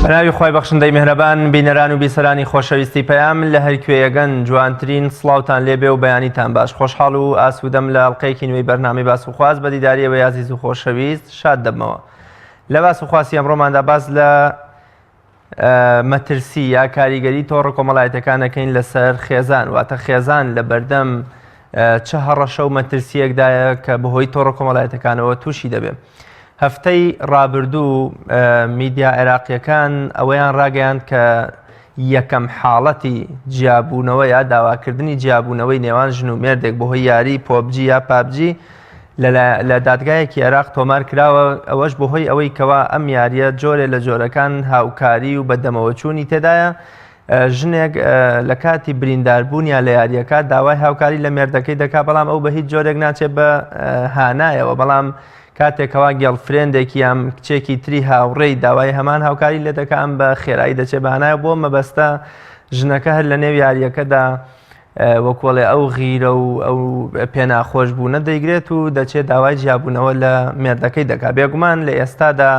بەناوی خۆی بەخشندەی میهرەبان بینەران و بیسەرانی خۆشەویستی پەیام لە هەر کوێیەگەن جوانترین سڵاوتان لێبێ و بەیانیتان باش خۆشحاڵ و ئاسوودەم لە ئەڵقەیەکی نوێی بەرنامەی باس و خواست بە دیداریەوە یازیز و خۆشەویست شاد دەبمەوە. لە باس و خواستی ئەمڕۆماندا باس لە مەترسی یا کاریگەری تۆڕە کۆمەڵایەتەکانەکەین لەسەر خێزان واتە خێزان لە بەردەم چه هەڕەشە و مەترسیەکدایە کە بەهۆی تۆڕە کۆمەڵایەتەکانەوە تووشی دەبێت. هەفتەی ڕابردوو میدیا عێراقیەکان ئەوەیان ڕاگەیاند کە یەکەم حاڵەتی جیابوونەوە یا داواکردنی جیابوونەوەی نێوان ژن و مێردێک بەهۆی یاری پۆبجی یا پابجی لە دادگایەکی عێراق تۆمار کراوە. ئەوەش بەهۆی ئەوەی کەوا ئەم یاریە جۆرێ لە جۆرەکان هاوکاری و بەدەمەوەچوونی تێدایە. ژنێک لە کاتی برینداربوونیان لە یاریەکە داوای هاوکاری لە مێردەکەی دەکا بەڵام ئەو بە هیچ جۆرێک ناچێت بە هانایەوە، بەڵام کاتێکەوە گێڵفرێندێکی یان کچێکی تری هاوڕێی داوای هەمان هاوکاری لێ دەکەم بە خێرایی دەچێت بەهانایە بۆ مەبەستە ژنەکە هەر لە نێو یاریەکەدا وەکوڵێ ئەو غیرە و ئەو پێناخۆش بوو نەدەیگرێت و دەچێت داوای جیابوونەوە لە مێردەکەی دەکات. بێگومان لە ئێستادا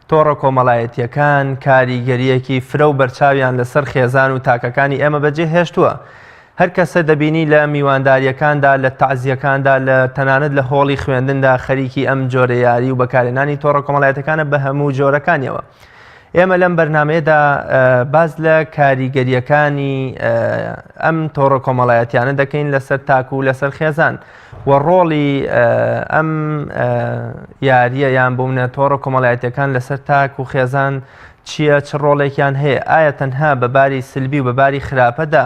تۆڕە کۆمەڵایەتیەکان کاریگەریەکی فرە و بەرچاویان لەسەر خێزان و تاکەکانی ئێمە بەجێ هێشتووە. هەر کەسە دەبینی لە میوانداریەکاندا لە تەعزیەکاندا لە تەنانەت لە هۆڵی خوێندندا خەریکی ئەم جۆرە یاری و بەکارهێنانی تۆڕە کۆمەڵایەتەکانە بە هەموو جۆرەکانیەوە. ئێمە لەم بەرنامەیەدا باز لە کاریگەریەکانی ئەم تۆڕە کۆمەڵایەتیانە دەکەین لەسەر تاک و لەسەر خێزان و ڕۆڵی ئەم یاریە یان بوونە تۆڕە کۆمەڵایەتیەکان لەسەر تاک و خێزان چییە، چ ڕۆڵێکیان هەیە، ئایا تەنها بەباری سلبی و بەباری خراپەدا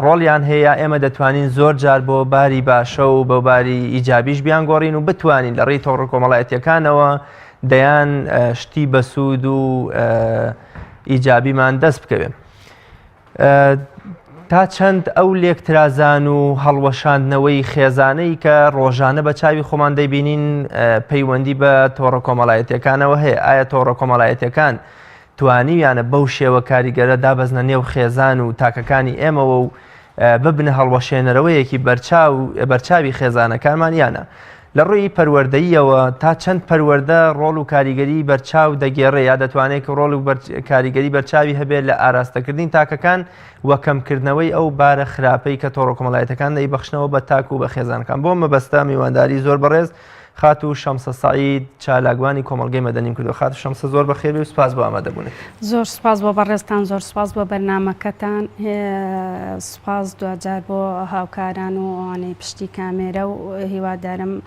ڕۆڵیان هەیە ئێمە دەتوانین زۆر جار بۆ باری باشە و بە باری ئیجابیش بیان گۆڕین و بتوانین لە ڕێی تۆڕە کۆمەڵایەتیەکانەوە دەیان شتی بەسوود و ئیجابیمان دەست بکەوێت. تا چەند ئەو لێکترازان و هەڵوەشاندنەوەی خێزانەی کە ڕۆژانە بە چاوی خۆمان دەیبینین پەیوەندی بە تۆڕە کۆمەڵایەتیەکانەوە هەیە. ئایا تۆڕە کۆمەڵایەتیەکان توانیویانە بەو شێوە کاریگەرە دابەزنە نێو خێزان و تاکەکانی ئێمەوە و ببنە هەڵوەشێنەرەوەیەکی بەرچاوی خێزانەکانمان یانە. لە ڕووی پەروەردەییەوە تا چەند پەروەردە ڕۆڵ و کاریگەری بەرچاو دەگێڕێ یا دەتوانێت ڕۆڵ و کاریگەری بەرچاوی هەبێت لە ئاراستەکردنی تاکەکان وە کەمکردنەوەی ئەو بارە خراپەی کە تۆڕە کۆمەڵایەتەکان دەیبەخشنەوە بە تاک و بە خێزانەکان. بۆ مەبەستە میوانداری زۆر بەڕێز خات و شەمسە سەعید چالاگوانی کۆمەڵگەی مەدەنیم کردو. خات و شەمسە زۆر بەخێر و سپاس بۆ ئامادەبوونێت. زۆر سپاس بۆ بەڕێزتان، زۆر سپاس بۆ بەرنامەکەتان، سپاس دوجار بۆ هاوکاران و ئەوانەی پشتی کامێرە و هیوادارم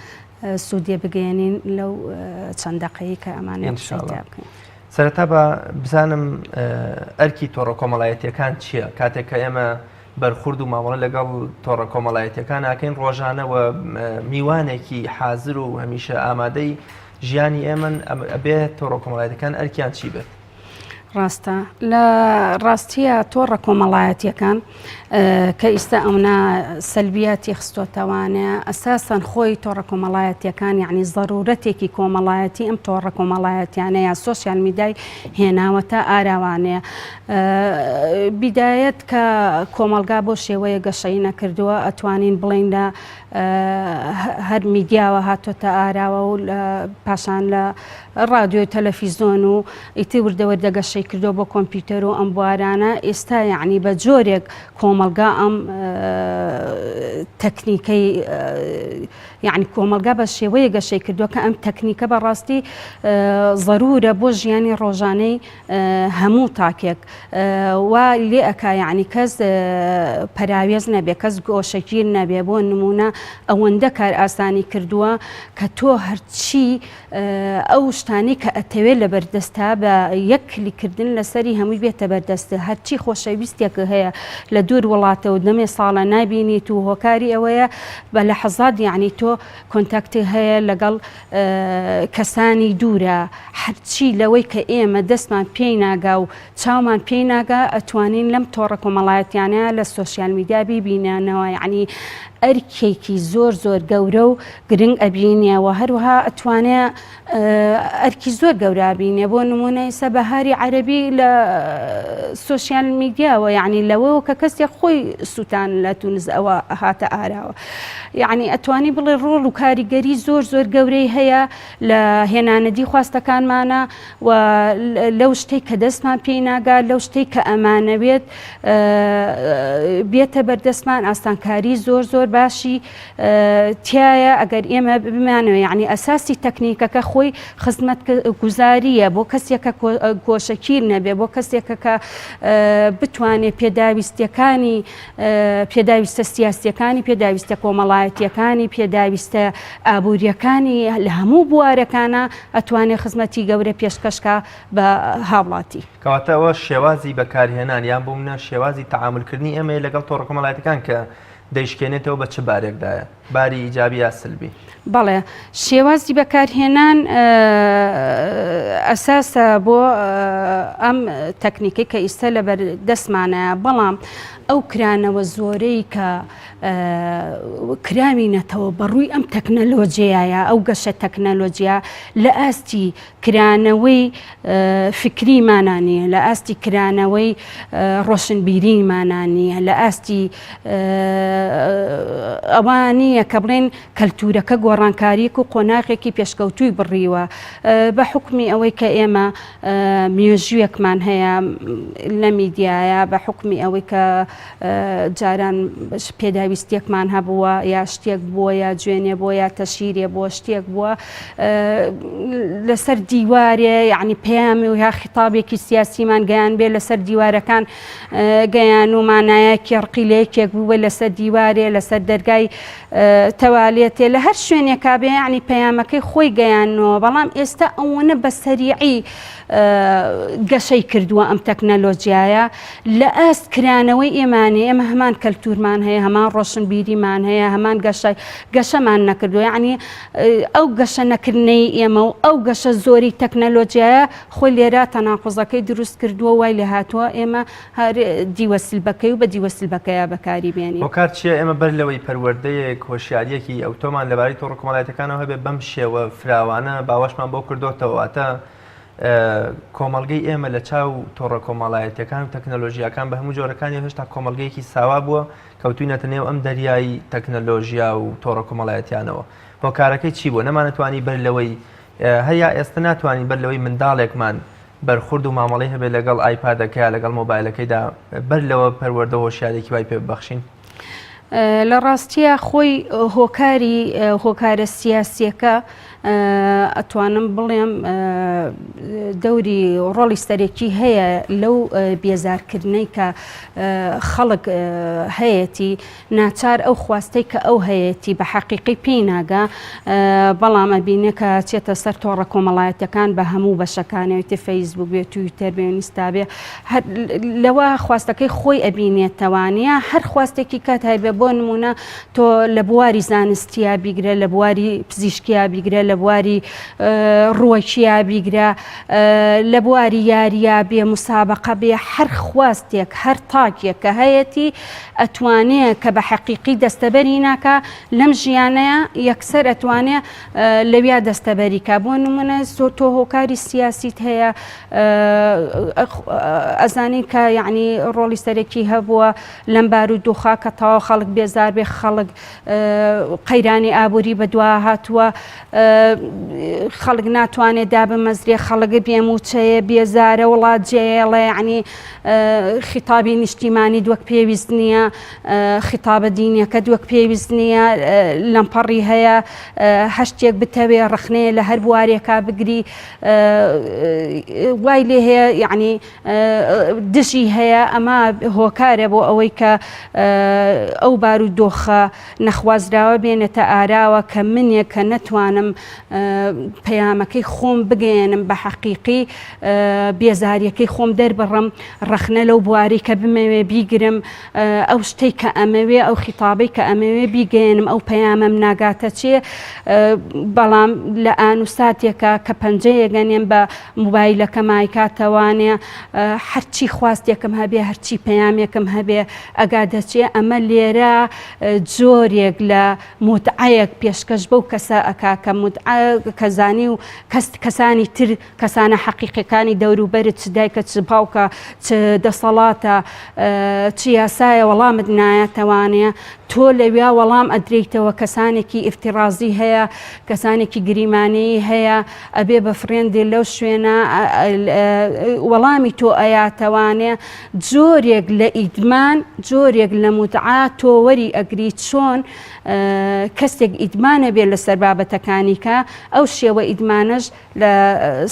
سوودیە بگەێنین لەو چەند دەقەیەی کە ئەمانە بکەین. سەرەتا بە بزانم ئەرکی تۆڕە کۆمەڵایەتیەکان چییە؟ کاتێک کە ئێمە بەرخورد و مامەڵە لەگەڵ تۆڕە کۆمەڵایەتیەکان ئاکەین ڕۆژانەوە میوانێکی حازر و هەمیشە ئامادەی ژیانی ئێمە ئەبێت تۆڕە کۆمەڵایەتەکان ئەرکیان چی بێت؟ ڕاستە لە ڕاستیە تۆڕە کۆمەڵایەتیەکان کە ئێستا ئەونا سەلبیاتی خستۆتەوانە ئەساسەن خۆی تۆڕە کۆمەڵایەتیەکان یعنی ضرورەتێکی کۆمەڵایەتی ئەم تۆڕە کۆمەڵایەتیانە یا سۆسیال میدیای هێناوەتە ئاراوانەیە. بیدایەت کە کۆمەلگا بۆ شێوەیە گەشەی نەکردووە ئەتوانین بڵین لە هەر میدیاوە هاتۆتە ئاراوە و پاشان لە ڕادیۆ تەلەڤیزۆن و ئیتی وردەوەردە گەشەی کردو بۆ کۆمپیوتەر و ئەم بوارانە ئێستا یعنی بە جۆرێک کۆمەلگا ئەم تەکنیکەی یعنی کۆمەلگا بە شێوەیە گەشەی کردووە کە ئەم تەکنیکە بەڕاستی ضرورە بۆ ژیانی ڕۆژانەی هەموو تاکێک وا لێ ئەکا یعنی کەس پەراوێز نەبێ، کەس گۆشەگیر نەبێ. بۆ نمونە ئەوەندە کار ئاسانی کردووە کە تۆ هەرچی ئەو شتانی کە ئەتەوێت لە بەردەستا بە یەک کلیکردن لەسەری هەمووی بێتە بەردەستە. هەرچی خۆشەویستێک هەیە لە دوور وڵاتەوە دەمێ ساڵە نابینیت و هۆکاری ئەوەیە بە لە حەزاد یعنی تۆ کۆنتاکتی هەیە لەگەڵ کەسانی دوورە. هەرچی لەوەی کە ئێمە دەستمان پێی ناگا و چاومان پێی ناگا ئەتوانین لەم تۆڕە کۆمەڵایەتیانە لە سۆسیال میدیا بیبینانەوە. یعنی ئەرکێکی زۆر گەورە و گرنگ ئەبینێەوە هەروەها ئەتوانێت ئەرکی زۆر گەورابینێ بۆ نمونەی سە بەهاری عەرەبی لە سوۆسیال میدیاوە یعنی لەوەوە کە کەسێک خۆی سووتان لە تونس ئەوە هاتە ئاراوە یعنی ئەتوانی بڵێ ڕۆڵ و کاریگەری زۆر گەورەی هەیە لە هێنانەدی خواستەکانمانە و لەو شتێک کە دەستمان پێی ناگات لەو شتێک کە ئەمانەوێت بێتە بەردەستمان ئاسانکاری زۆر باشی تایە ئەگەر ئێمە بمانەوە یعنی ئەساسی تەکنیکەکە خۆی خزمەت گوزاریە بۆ کەسێکە گۆشەگیر نەبێ بۆ کەسێکە کە بتوانێت پێداویستە سیاسیەکانی پێداویستە کۆمەڵایەتیەکانی پێداویستە ئابوووریەکانی لە هەموو بوارەکانە ئەتوانێت خزمەتی گەورە پێشکەشکە بە هاوڵاتی کەواتەوە شێوازی بەکارهێنان یان بۆ منە شێوازی تەعاملکردنی ئێمە لەگەڵ تۆڕە کۆمەڵایەتەکان کە دەیشکێنێتەوە بە چ بارێکدایە باری ئیجابی یا سلبی بەڵێ شێوازی بەکارهێنان ئەساسە بۆ ئەم تەکنیکی کە ئیستا لە بەردەستمانەیە بەڵام ئەو کرانەوە زۆرەی کە کراوینەتەوە بەڕووی ئەم تەکنەلۆجیایە ئەو گەشە تەکنەلۆجیا لە ئاستی کرانەوەی فکریمانانیە لە ئاستی کرانەوەی ڕۆشنبیریمانانیە لە ئاستی ئەوانیە کە بڵێن کەلتورەکە گۆڕانکاریەک و قۆناغێکی پێشکەوتووی بڕیوە بە حکمی ئەوەی کە ئێمە مێژوویەکمان هەیە لە میدیایە بە حکمی ئەوەی کە جاران پێداویستیەکمان هەبووە یا شتێک بووە یا جوێنێ بۆ یا تەشیرێ بۆ شتێک بووە لەسەر دیوارێ یعنی پەیامی و یا خیتابێکی سیاسیمان گەیان بێ لەسەر دیوارەکان گەیان و مانایەکی ڕقیلەیەکێک بووە لەسەر دیوارێ لەسەر دەرگای تەوالێتێ لە هەر شوێنێکا بێ یعنی پەیامەکەی خۆی گەیانەوە بەڵام ئێستا ئەوەنە بە سەریعی گەشەی کردووە ئەم تەکنەلۆجیایە لە ئاست کرانەوەی ئێمانێ ئێمە هەمان کەلتورمان هەیە هەمان ڕۆشنبیریمان هەیە هەمان گەشەمان نەکردووە یعنی ئەو گەشە نەکردنەی ئێمە و ئەو گەشە زۆری تەکنەلۆجیایە خۆی لێرە تەناقوزەکەی دروست کردووە وای لێ هاتووە ئێمە دیوەسلبەکەی و بە دیوەسلبەکەیە بەکاری بێنین هۆکار چیە ئێمە بەر لەوەی پەروەردەیەک هۆشیاریەکی ئەوتۆمان لەبارەی تۆڕە کۆمەڵایەتەکانەوە هەبێ بەم شێوە فراوانە باوەشمان بۆ کردوتەوەواتە کۆمەڵگەی ئێمە لە چاو تۆڕە کۆمەڵایەتیەکان و تەکنەلۆژیاکان بە هەموو جۆرەکانی هێشتا کۆمەڵگەیەکی ساوا بووە کەوتوینەتە نێو ئەم دەریایی تەکنەلۆژیا و تۆڕە کۆمەڵایەتیانەوە هۆکارەکەی چی بوو نەمانەتوانی بەر لەوەی هەیە ئێستا ناتوانین بەر لەوەی منداڵێکمان بەرخورد و مامەڵەی هەبێت لەگەڵ ئایپادەکەی لەگەڵ مۆبایلەکەیدا بەر لەوە پەروەردە هۆشیارێکی وای پێ ببەخشین لە ڕاستیە خۆی هۆکارە سیاسیەکە ئەتوانم بڵێم دەوری ڕۆڵی سەرێکی هەیە لەو بێزارکردنەی کە خەڵک هەیەی ناچار ئەو خواستەی کە ئەو هەیەی بە حەقیقی پێی ناگا بەڵام ئەبینێ کە چێتە سەر تۆڕە کۆمەڵایەتەکان بە هەموو بەشەکانەوەی فەیسبوک بێت تویتەر بێ ئینستا بێ لەوە خواستەکەی خۆی ئەبینێتەوانە هەر خواستێکی کات هەیە بۆ نمونە تۆ لە بواری زانستیا بیگرە لە بواری پزیشکیا بیگرە لە بواری ڕۆکییا بیگرە لە بواری یاریە بێ مسابقە بێ هەر خواستێک هەر تاکێک کە هەیەی ئەتوانێت کە بە حەقیقی دەستەبەری ناکە لەم ژیانەیە یەکسەر ئەتوانێت لەویا دەستەبەریکە بۆ نمونە تۆ هۆکاری سیاسیت هەیە ئەزانی کە یعنی ڕۆڵی سەرێکی هەبووە لەم بارودۆخە کە تاوا خەڵک بێزار بێ خەڵک قەیرانی ئابووری بەدوا هاتووە خەڵک ناتوانێت دابمەزرێ خەڵک بێموچەیە بێزارە وڵات جێڵێ یعنی خیتابی نیشتیمانی دووەک پێویست نییە خیتابە دینیەکە دووەک پێویست نییە لەمپەڕی هەیە هەشتێک بتەوێ ڕخنەیە لە هەر بوارێکا بگری وای لێ هەیە یعنی دژی هەیە ئەمە هۆکارە بۆ ئەوەی کە ئەو بارودۆخە نەخوازراوە بێنێتە ئاراوە کە منێک کە نەتوانم پەیامەکەی خۆم بگەێنم بە حەقیقی بێزاریەکەی خۆم دەربڕم ڕەخنە لەو بواری کە بمەوێ بیگرم ئەو شتەی کە ئەمەوێ ئەو خیتابەی کە ئەمەوێ بیگەێنم ئەو پەیامەم ناگاتە چێ بەڵام لە ئانوساتێکە کە پەنجەیەگەنێم بە موبایلەکە مایکاتەوانێ هەرچی خواستێکم هەبێ هەرچی پەیامێکم هەبێ ئەگا دەچێ ئەمە لێرە جۆرێک لە متعەیەک پێشکەش بەو کەسە ئەکا کە کەزانی و کەسانی تر کەسانە حەقیقەکانی دەوروبەرت چ دایکە چ باوکە چ دەسەڵاتە چ یاسایە وەڵامت نایەتەوانێ تۆ لەویا وەڵام ئەدرێیتەوە کەسانێکی ئیفتیرازی هەیە کەسانێکی گریمانەیی هەیە ئەبێ بە فرێندێ لەو شوێنە وەڵامی تۆ ئەیاتەوانێ جۆرێک لە ئیدمان جۆرێک لە متعا تۆ وەری ئەگری چۆن کەسێک ئیدمانە بێت لەسەر بابەتەکانی کە ئەو شێوە ئیدمانەش لە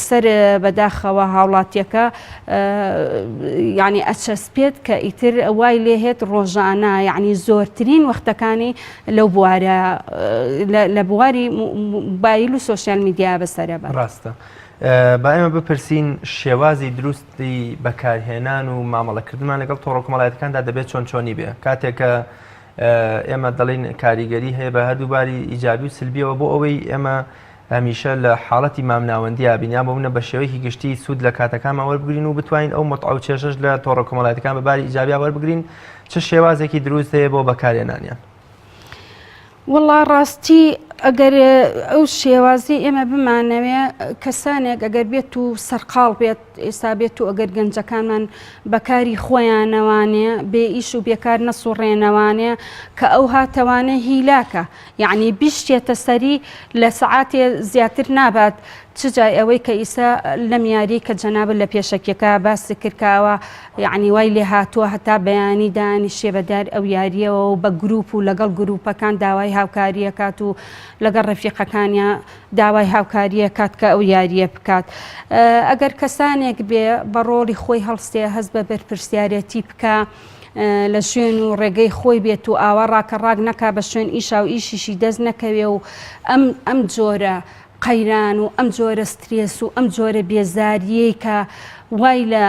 سەر بەداخەوە هاوڵاتیەکە یعنی ئەچەسپێت کە ئیتر وای لێ هێت ڕۆژانە یعنی زۆرترین وەختەکانی لەو بوارە لە بواری موبایل و سۆشیال میدیا بەسەرە بە ڕاستە. با ئێمە بپرسین شێوازی دروستی بەکارهێنان و مامەڵەکردمان لەگەڵ تۆڕە کۆمەڵایەتەکاندا دەبێت چۆن چۆنی بێ کاتێکە ئێمە دەڵین کاریگەری هەیە بە هەردووباری ئیجابی و سلبیەوە بۆ ئەوەی ئێمە هەمیشە لە حاڵەتی مامناوەندی بینیان بۆ منە بە شێوەیەکی گشتی سوود لە کاتەکانمان وەربگرین و بتوانین ئەو متعە و کێشەش لە تۆڕە کۆمەڵایەتەکان بەباری ئیجابیا وەربگرین چه شێوازێکی دروست هەیە بۆ بەکارهێنانیان؟ والله ڕاستی ئەگەر ئەو شێوازی ئێمە بمانەوێ کەسانێک ئەگەر بێت و سەرقاڵ بێت ئێستا بێت و ئەگەر گەنجەکانمان بەکاری خۆیانەوانێ بێ ئیش و بێکار نەسوڕێنەوانێ کە ئەو هاتەوانە هیلاکە یعنی بیشتێتە سەری لە سەعاتێ زیاتر نابات چجای ئەوەی کە ئیسا لەم یاری کە جەناب لە پێشەکیەکە باسی کردکاوە یعنی وای لێ هاتووە هەتا بەیانی دانی شێبەدار ئەو یاریەوە و بە گروپ و لەگەڵ گروپەکان داوای هاوکاریە کات و لەگەڵ ڕەفیقەکانیان داوای هاوکاریە کات کە ئەو یاریە بکات ئەگەر کەسانێک بێ بە ڕۆڵی خۆی هەڵستێ هەست بە بەرپرسیارەتی بکە لە شوێن و ڕێگەی خۆی بێت و ئاوا ڕاکە ڕاک نەکا بە شوێن ئیشا و ئیشیشی دەست نەکەوێ و ئەم جۆرە قەیران و ئەم جۆرە سترێس و ئەم جۆرە بێزاریەی کە وای لە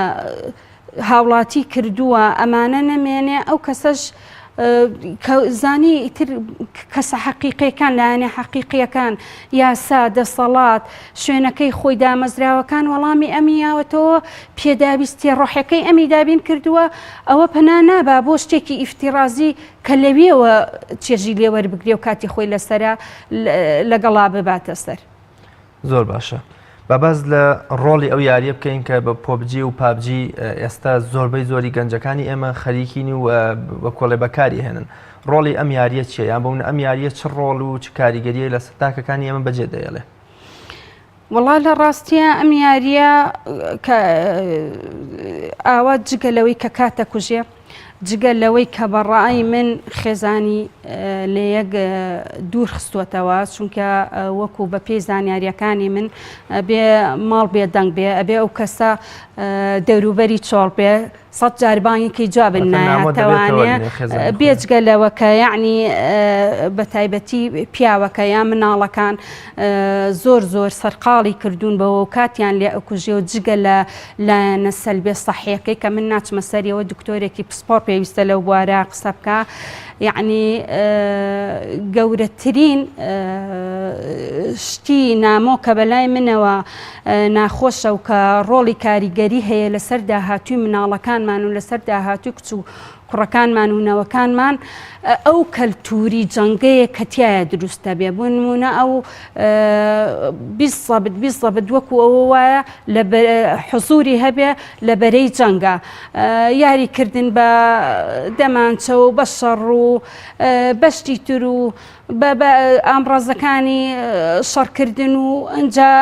هاوڵاتی کردووە ئەمانە نەمێنێ ئەو کەسەش زانی ئیتر کەسە حەقیقیەکان لایەنێ حەقیقیەکان یاسا دەسەڵات شوێنەکەی خۆی دامەزراوەکان وەڵامی ئەمیاوەتەوە پێداویستی ڕۆحەکەی ئەمی دابین کردووە ئەوە پەنا نابا بۆ شتێکی ئیفتیرازی کە لەوێەوە چێژی لێوەربگرێ و کاتی خۆی لەسەرە لەگەڵا بباتە سەر. زۆر باشە. بەبەز لە ڕۆڵی ئەو یاریە بکەین کە بە پۆبجی و پابجی ئێستا زۆربەی زۆری گەنجەکانی ئێمە خەریکین و بە کۆڵێ بەکاری هێنن. ڕۆڵی ئەم یاریە چیە؟ یان بۆ من ئەم یاریە چ ڕۆڵ و چ کاریگەریە لە سەتاکەکانی ئێمە بەجێ دەیەڵێ؟ وڵا لە ڕاستیە ئەم یاریە کە ئاوا جگە لەوەی کە کاتە کوژێ جگە لەوەی کە بەڕای من خێزانی لە یەک دوور خستوەتەوە چونکە وەکو بە پێی زانیاریەکانی من بێ ماڵ بێ دەنگ بێ ئەبێ ئەو کەسە دەوروبەری چۆڵ بێ سەد جاربانێکی جوابن نایەتەوانێ بێجگە لەوە کە یعنی بە تایبەتی پیاوەکە یا مناڵەکان زۆر زۆر سەرقاڵی کردوون بەوە و کاتیان لێ ئەکوژێ و جگە لە لایەنە سەلبێ سەحیەکەی کە من ناچمە سەریەوە دکتۆرێکی پسپۆر پێویستە لەو بوارە قسە بکە یعنی گەورەترین شتی نامۆ کە بەلای منەوە ناخۆشە و کە ڕۆڵی کاریگەری هەیە لەسەر داهاتووی مناڵەکانمان و لەسەر داهاتووی کچ و کوڕەکانمان و نەوەکانمان ئەو کەلتوری جەنگەیە کە تایە دروستە بێ بۆ نمونە ئەو 20 سەبت وەکو ئەوە وایە لە حزوری هەبێ لە بەرەی جەنگە یاریکردن بە دەمانچە و بە شەڕ و بەشتی تر و بە ئامڕازەکانی شەڕکردن و ئەنجا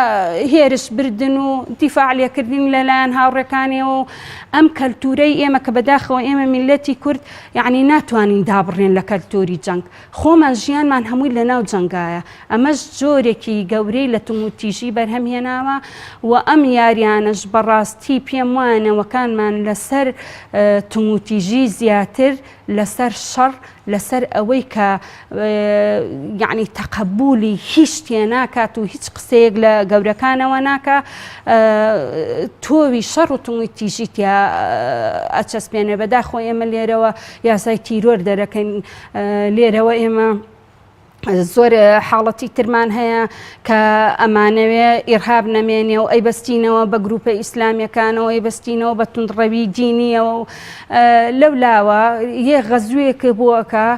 هێرش بردن و دیفاع لێکردن لەلایەن هاوڕێکانیەوە و ئەم کەلتورەی ئێمە کە بەداخەوە ئێمە میلەتی کورد یعنی ناتوانین دابڕێن لە کەلتوری جەنگ خۆمان ژیانمان هەمووی لەناو جەنگایە ئەمەش جۆرێکی گەورەی لە تموتیژی بەرهەمهێناوە و ئەم یاریانەش بەڕاستی پێم وانەوەکانمان لەسەر تموتیژی زیاتر لەسەر شەڕ لەسەر ئەوەی کە یعنی تەقبولی هیچ شتێ ناکات و هیچ قسەیەک لە گەورەکانەوە ناکە تۆوی شەڕ و تونی تیژیتیا ئەچەسپێنێ بەداخۆی ئێمە لێرەوە یاسای تیرۆر دەرەکەین لێرەوە ئێمە زۆر حاڵەتی ترمان هەیە کە ئەمانەوێ ئیرهاب نەمێنێ و ئەیبەستینەوە بە گروپە ئیسلامیەکانەوە ئەیبەستینەوە بە توندڕەوی دینیەوە و لەولاوە یە غەزوویەکە بووەکە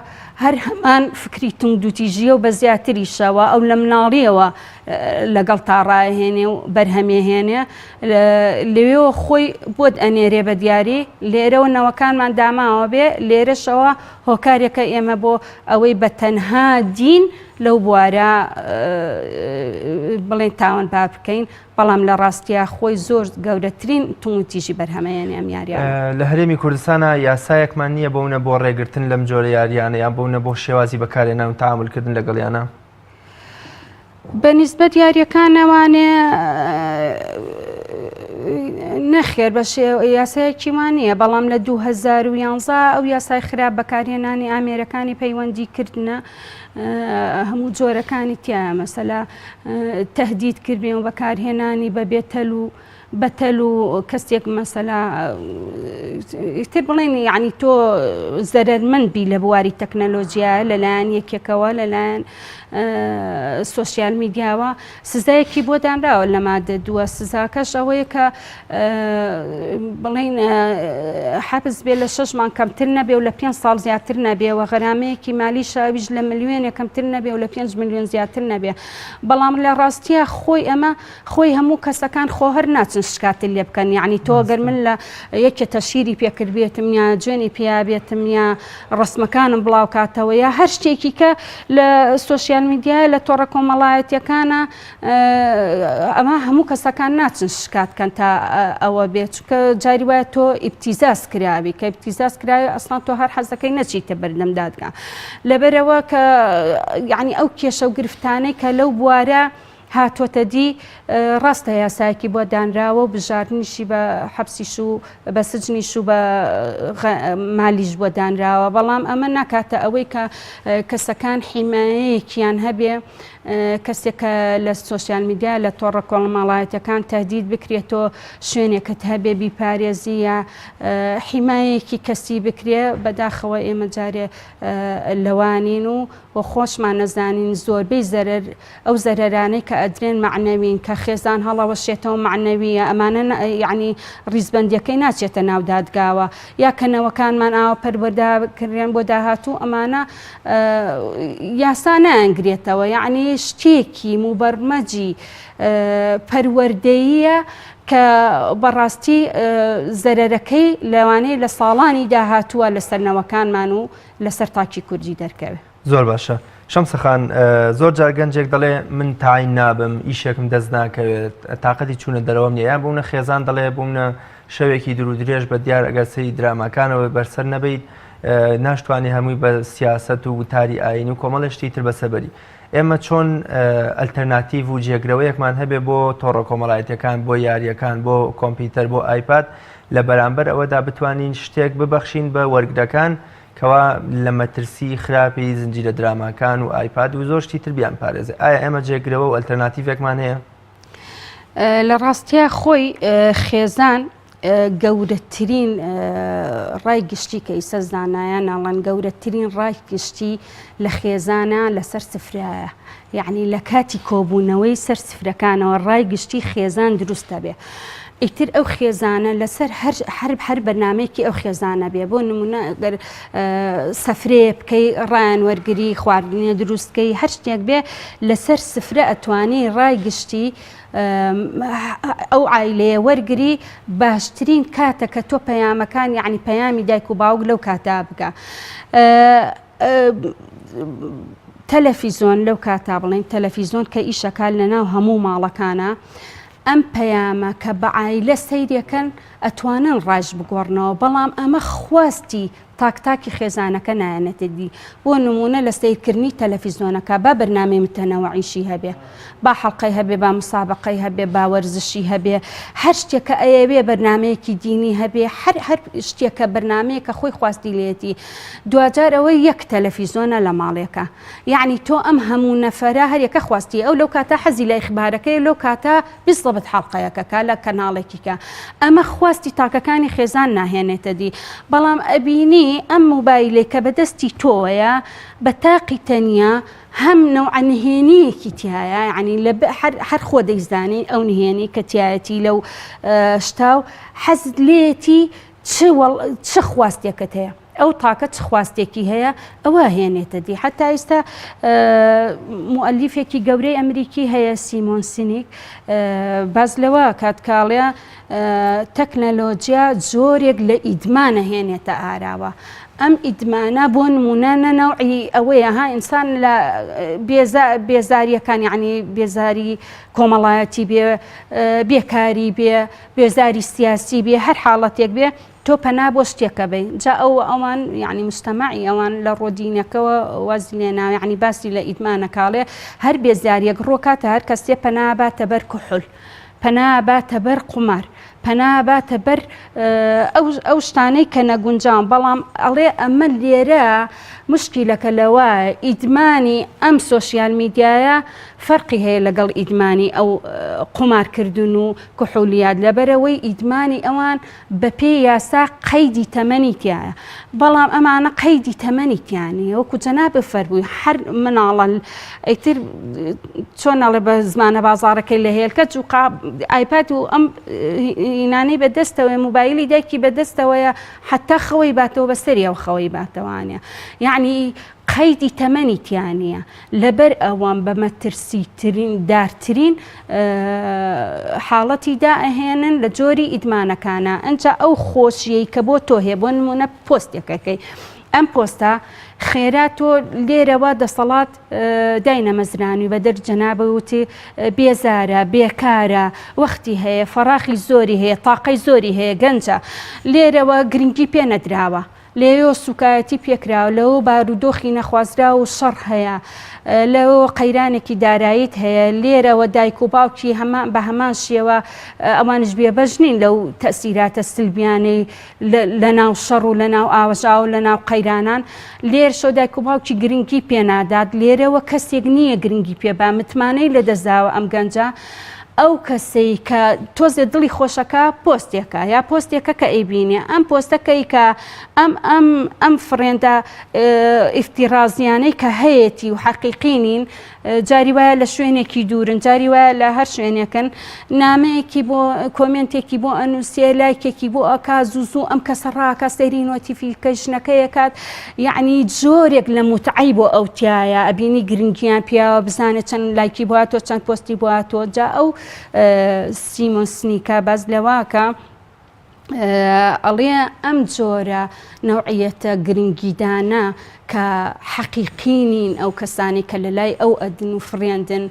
هەر هەمان فکری تونگدوتیژیە و بە زیاتریشەوە ئەو لە مناڵیەوە لەگەڵ تا ڕایهێنێ و بەرهەمێهێنێ لەوێەوە خۆی بۆت ئەنێرێ بە دیاری لێرەوە نەوەکانمان داماوە بێ لێرەشەوە هۆکارێکە ئێمە بۆ ئەوەی بە تەنها دین لەو بوارە بڵێن تاوان با بکەین بەڵام لە ڕاستیە خۆی زۆر گەورەترین تووتیژی بەرهەمەیان ئەم یاریان لە هەرێمی کوردستانە یاسایەکمان نییە بۆونە بۆ ڕێگرتن لەم جۆرە یاریانە یان بۆونە بۆ شێوازی بەکارێنان و تەعاملکردن لەگەڵیانە بەنسبەت یاریەکانەوانێ نەخێر بە یاسایەکیمان نییە بەڵام لە 2011 ئەو یاسای خراپ بەکارهێنانی ئامێرەکانی پەیوەندی کردنە هەموو جۆرەکانی تیا مەسەلا تەهدید کردبێ و بەکارهێنانی بەتەل و کەسێک مەسەلا تر بڵێن یعنی تۆ زەرمەندبی لە بواری تەکنەلۆژیا لەلایەن یەکێکەوە لەلایەن سۆسیال میدیاوە سزایەکی بۆ دانراوە لە مادە 2 سزاکەش ئەوەیە کە بڵێن حەبس بێ لە 6 مانگ کەمتر نەبێ و لە 5 ساڵ زیاتر نەبێ و غەرامەیەکی مالی شاویش لە ملیۆنێک کەمتر نەبێ و لە 5 ملیۆن زیاتر نەبێ بەڵام لە ڕاستیە خۆی هەموو کەسەکان خۆ هەر ناچن شکاتل لێ بکەن یعنی تۆ گەر من لە یەکێ تەشیری پێکردبێتم یا جوێنی پیابێتم یا ڕسمەکانم بڵاو کاتەوە یا هەر شتێکی کە لە سۆسیال میدیای لە تۆڕە کۆمەڵایەتیەکانە ئەمە هەموو کەسەکان ناچن شکاتکەن تا ئەوە بێت چونکە جاری وایە تۆ ئیبتیزاز کراوی کە ئیبتیزاز کراوی ئەسڵان تۆ هەر حەزەکەی نەچیتە بەردەم دادگا لەبەرەوە کە یعنی ئەو کێشە و گرفتانەی کە لەو بوارە هاتوۆتە دی ڕاستە یاسایەکی بۆ دانراوە و بژاردنیشی بە حەبسیش و بە سجنیش و بە مالیش بۆ دانراوە بەڵام ئەمە ناکاتە ئەوەی کە کەسەکان حیمایەیەکیان هەبێ کەسێکە لە سۆسیال میدیا لە تۆڕە کۆمەڵایەتەکان تهدید بکرێتەوە شوێنێکت هەبێ بیپارێزی یا حیمایەکی کەسی بکرێ بەداخەوە ئێمە جارێ لەوانین و خۆشمان نەزانین زۆربەی ئەو زەرەرانەی کە ئەدرێن معنەوین کە خێزان هەڵەوەشێتەوە معنەویە ئەمانە یعنی ڕیزبەندیەکەی ناچێتە ناو دادگاوە یا کەنەوەکانمان ئاوە پەروەردەکردێن بۆ داهاتوو ئەمانە یاسا نەئەنگرێتەوە یعنی شتێکی موبەرمەجی پەروەردەییە کە بەڕاستی زەرەرەکەی لەوانەیە لە ساڵانی داهاتووە لەسەر نەوەکانمان و لەسەر تاکی کوردی دەرکەوێت. زۆر باشە. شەمسەخان زۆر جار گەنجێک دەڵێ من تاین نابم ئیشێکم دەست ناکەوێت تااقەتی چوونە دەرەوە نیە یان بوونە خێزان دەڵێ بوونە شەوێکی دوور و درێژ بە دیار ئەگەرسەی درامەکانەوە بەرسەر نەبیت ناشتوانانی هەمووی بە سیاست و وتاری ئاینی و کۆمەڵشتی تر بەسەبەری ئێمە چۆن ئەلتەرناتیڤ و جێگرەوەیەکمان هەبێ بۆ تۆڕە کۆمەڵایەتیەکان بۆ یاریەکان بۆ کۆمپیوتەر بۆ ئایپاد لە بەرامبەر ئەوەدا بتوانین شتێک ببەخشین بە وەرگرەکان کەوا لە مەترسی خراپی زنجیرە دراماکان و ئایپاد و زۆر شتی تر بیان پارێزێ ئایا ئێمە جێگرەوە و ئەلتەرناتیڤێکمان هەیە؟ لە ڕاستیە خۆی خێزان گەورەترین ڕای گشتی کە ئیسە زانایە ناڵەن گەورەترین ڕای گشتی لە خێزانە لەسەر سفرایە یعنی لە کاتی کۆبوونەوەی سەر سفرەکانەوە ڕای گشتی خێزان دروستە بێ ئیتر ئەو خێزانە لەسەر هەر بەرنمەیەکی ئەو خێزانە بێ بۆ نمونە گەر سەفرێ بکەی ڕایان وەرگری خواردنیە دروستکەی هەر شتێک بێ لەسەر سفرە ئەتوانی ڕای گشتی ئەو عایلەیە وەرگری باشترین کاتە کە تۆ پەیامەکان یعنی پەیامی دایک و باوک لەو کاتا بکە. تەلەڤیزۆن لەو کاتا بڵێن تەلەڤیزۆن کە ئیشەکان لەناو هەموو ماڵەکانە ئەم پەیامە کە بە عایلە سەیرەکەن ئەتوانن ڕاش بگۆڕنەوە بەڵام ئەمە خواستی تاکتاکی خێزانەکە نایەنێتە دی. بۆ نمونە لە سیرکردنی تەلەڤیزۆنەکە با بەرنامەی متەنەوعیشی هەبێ، با حەڵقەی هەبێ، با مسابقەی هەبێ، با وەرزشی هەبێ، هەر شتێکە ئەیەوێ بەرنمەیەکی دینی هەبێ، هەر شتێکە بەرنمەیەکە خۆی خواستی لێتی. دوجار ئەوەی یەک تەلەڤیزۆنە لە ماڵێکە، یعنی تۆ ئەم هەموو نەفەرە هەرێکە خواستی ئەو لەو کاتە حەزی لە ئیخبارەکەی لەو کاتە بیستڵبت حەڵقەیەکەکە لە کەناڵێکیکە. ئەمە خواستی تاکەکانی خێزان ناهێنێتە دی. بەڵام ئەبینی ئەم موبایلێک کە بەدەستی تۆیە بە تاقی تەنیا هەم نەوعە نهێنیەکی تایە، یعنی هەر خۆ دەیزانی ئەو نهێنی کە تایەتی لەو شتا و حەزت لێتی چ خواستێکت هەیە، ئەو تاکە چ خواستێکی هەیە ئەوە هێنێتە دی. حتا ئێستا موئەلیفێکی گەورەی ئەمریکی هەیە سیمۆن سینیک، باز لەوە کاتکاڵەیە تەکنەلۆجیا زۆرێک لە ئیدمانە هێنێتە ئاراوە. ئەم ئیدمانە بۆ نمونە نەوعی ئەوەیە ها ئینسان لە بێزاریەکان، یعنی بێزاری کۆمەڵایەتی بێ، بێکاری بێ، بێزاری سیاسی بێ، هەر حاڵەتێک بێ تۆ پەنا بۆ شتێکە بێ. جا ئەوان یعنی مجتەمەعی ئەوان لە ڕۆدینەکەەوە واز لێنا، یعنی باسی لە ئیدمانەکاڵێ هەر بێزاریەک ڕۆکاتە هەر کەسێ پەنا باتە بەر کوحول، پەنا باتە بەر قومار، پەنا باتە بەر ئەو شتانەی کە نەگونجان. بەڵام ئەڵێ ئەمە لێرە مشکیلەکە لەوە ئیدمانی ئەم سۆشیال میدیایە فەرقی هەیە لەگەڵ ئیدمانی ئەو قومارکردن و کوحولیات، لەبەرەوەی ئیدمانی ئەوان بە پێی یاسا قەیدی تەمەنی تایە، بەڵام ئەمانە قەیدی تەمەنی تیانە. وەکو جەناب فەرمووی هەر مناڵە ئیتر چۆنەڵێ بە زمانە بازاڕەکەی لە هێلکە جوقا ئایپاد و ئەم هینانەی بەدەستەوەی موبایلی دایکی بەدەستەوەیە حتا خەوەی باتەوە بەسەری ئەو خەوەی باتەوانە، یعنی قەیدی تەمەنی تیانە. لەبەر ئەوان بە مەترسیترین دارترین حاڵەتی دائهێنن لە جۆری ئیدمانەکانە. ئەنجا ئەو خۆشیەی کە بۆ تۆ هەیە، بۆ نمونە پۆستێکەکەی، ئەم پۆستە خێرا تۆ لێرەوە دەسەڵات داینەمەزرانی بە دەرجەنابە وتی بێزارە، بێکارە، وەختی هەیە، فەراخی زۆری هەیە، تاقەی زۆری هەیە، گەنجە، لێرەوە گرنگی پێ نەدراوە، لێوە سوکایەتی پێکراوە، لەوە بارودۆخی نەخوازرا و شەڕ هەیە، لەوە قەیرانێکی داراییت هەیە، لێرەوە دایک و باوکی بە هەمان شێوە ئەوانش بێبەژنین لەو تەسیراتە سلبیانەی لە ناو شەڕ و لە ناو ئاوەژا و لە ناو قەیرانان. لێر شۆ دایک و باوکی گرنگی پێنادات، لێرەوە کەسێک نییە گرنگی پێبا، متمانەی لە دەزاوە ئەم گەنجە. ئەو کەسەی کە تۆزێ دڵی خۆشەکە پۆستێکە یا پۆستێکە کە ئەیبینێ، ئەم پۆستەکەی کە ئەم فڕێندە ئیفتیرازیانەی کە هەیەی و حەقیقینین، جاری وایە لە شوێنێکی دوورن، جاری وایە لە هەر شوێنێکن، نامەیەکی بۆ کۆمنتێکی بۆ ئەنووسێ، لایکێکی بۆ ئەکا، زوو ئەم کەسە ڕاکە سەیری نۆتیفیکەیشنەکەیەکات، یعنی جۆرێک لە متعی بۆ ئەوتیایە، ئەبینی گرنگیان پیاوە بزانێت چەند لایکی بواتۆ، چەند پۆستی بواتۆ. جا ئەو سیمۆن سینیکە باز لەواکە ئەڵێ ئەم جۆرە نەوعیەتە گرنگیدانە کە حەقیقینین ئەو کەسانی کە لە لای ئەو ئەدن و فڕێندن،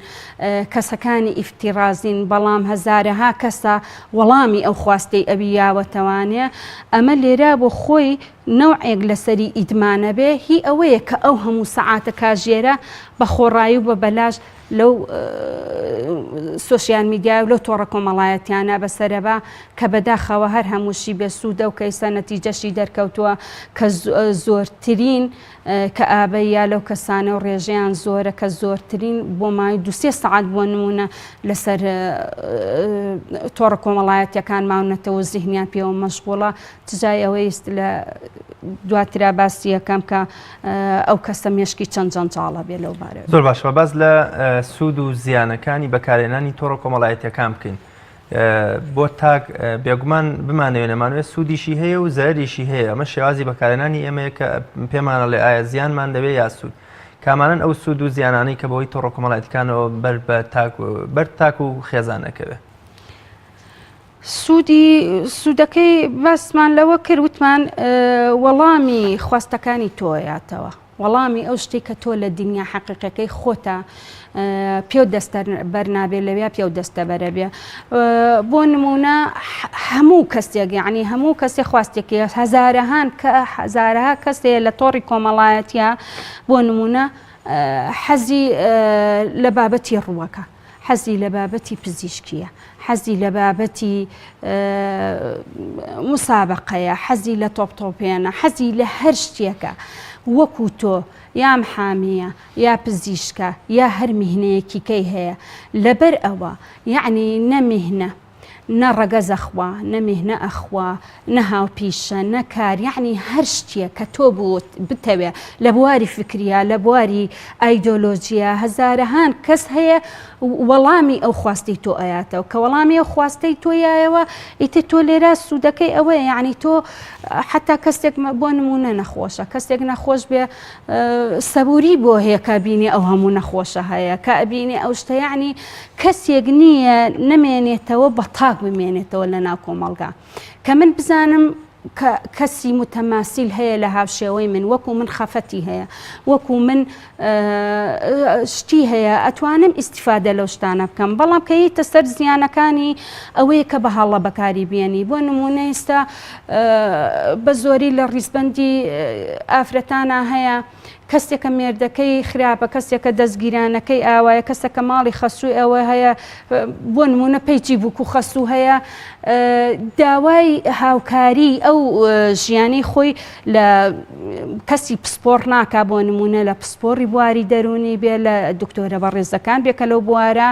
کەسەکانی ئیفتیرازین، بەڵام هەزارەها کەسە وەڵامی ئەو خواستەی ئەوی یاوەتەوانێ. ئەمە لێرە بۆ خۆی نەوعێک لەسەری ئیدمانە بێ، هی ئەوەیە کە ئەو هەموو سەعاتە کاژێرە بە خۆڕایی و بە بەلاژ لەو سۆشیال میدیا و لەو تۆڕە کۆمەڵایەتیانە بەسەرەبا کە بەداخەوە هەر هەمووشی بێسوودە و کەیسە نەتیجەشی دەرکەوتووە کە زۆرترین کە ئابەیە لەو کەسانە و ڕێژەیان زۆرە کە زۆرترین بۆ مای 2-3 سەعات بۆ نمونە لەسەر تۆڕە کۆمەڵایەتیەکان ماونەتەوە زیهنیان پێوە مەشغوڵە. تجای ئەوەی لە دواترا باسی یەکەم کە ئەو کەسە مێشکی چەند جەنجاڵە بێ لەو بارەوە. زۆر باشەوە باز لە سوود و زیانەکانی بەکارهێنانی تۆڕە کۆمەڵایەتیەکان بکەین. بۆ تاک بێگومان بمانەوێت نەمانوێت سوودیشی هەیە و زەریشی هەیە. ئەمە شێوازی بەکارهێنانی ئێمەیە کە پێمانە لێ ئایا زیانمان دەوێت یا سوود. کامانن ئەو سوود و زیانانەی کە بەوەی تۆڕە کۆمەڵایەتیەکانەوە بەر تاک و خێزانەکەوێت. سوودەکەی باسمان لەوە کرد، وتمان وەڵامی خواستەکانی تۆیاتەوە، وەڵامی ئەو شتێک کە تۆ لە دنیا حەقیقەکەی خۆتە پێ دەستە بەرنابێت لەوێ پێ دەستە بەرە بێ بۆ نمونە هەموو کەسێک یعنی هەموو کەسێ خواستێکی هەزارەها کەسێ لە تۆڕی کۆمەڵایەتیە بۆ نمونە حەزی لە بابەتی ڕووەکە، حەزی لە بابەتی پزیشکیە، حەزی لە بابەتی مسابقەیە، حەزی لە تۆپتۆپێنە، حەزی لە هەر شتێکە وەکو تۆ یا محامیە یا پزیشکە یا هەر میهنەیەکی کەی هەیە لەبەر ئەوە یعنی نەمیهنە نە ڕەگەز ئەخوا نەمیهنە ئەخوا نە هاوپیشە نەکار یعنی هەر شتێک کە تۆ بتەوێ لە بواری فکریە لە بواری ئایدۆلۆژیە هەزارەهان کەس هەیە وەڵامی ئەو خواستی تۆ ئەیاتەوە کە وەڵامی ئەو خواستەی تۆیایەوە ئیتر تۆ لێرە سوودەکەی ئەوەیە یعنی تۆ حتا کەسێک بۆ نمونە نەخۆشە کەسێک نەخۆش بێ سەبووری بۆ هەیە کە بینی ئەو هەموو نەخۆشە هەیە کە ئەبینی ئەو شتە یعنی کەسێک نییە نەمێنێتەوە بە تاک بمێنێتەوە لە ناو کۆمەڵگا کە من بزانم کەسی متەماسیل هەیە لە هاوشێوەی من وەکو من خەفەتی هەیە وەکو من شتی هەیە ئەتوانم ئیسیفادە لەو شتانە بکەم بەڵام کە هیتە سەر زیانەکانی ئەوەیە کە بەهاڵە بەکاری بێنی بۆ نمونە ئێستا بە زۆری لە ڕیزبەندی ئافرەتانە هەیە کەسێکە مێردەکەی خراپە کەسێکە دەستگیرانەکەی ئاوایە کەسەکە ماڵی خەسووی ئەوە هەیە بۆ نمونە پەیچی بووک و خەسوو هەیە داوای هاوکاری ئەو ژیانی خۆی لە کەسی پسپۆڕ ناکا بۆ نمونە لە پسپۆڕی بواری دەرونی بێ لە دکتۆرە بەڕێزەکان بێکە لەو بوارە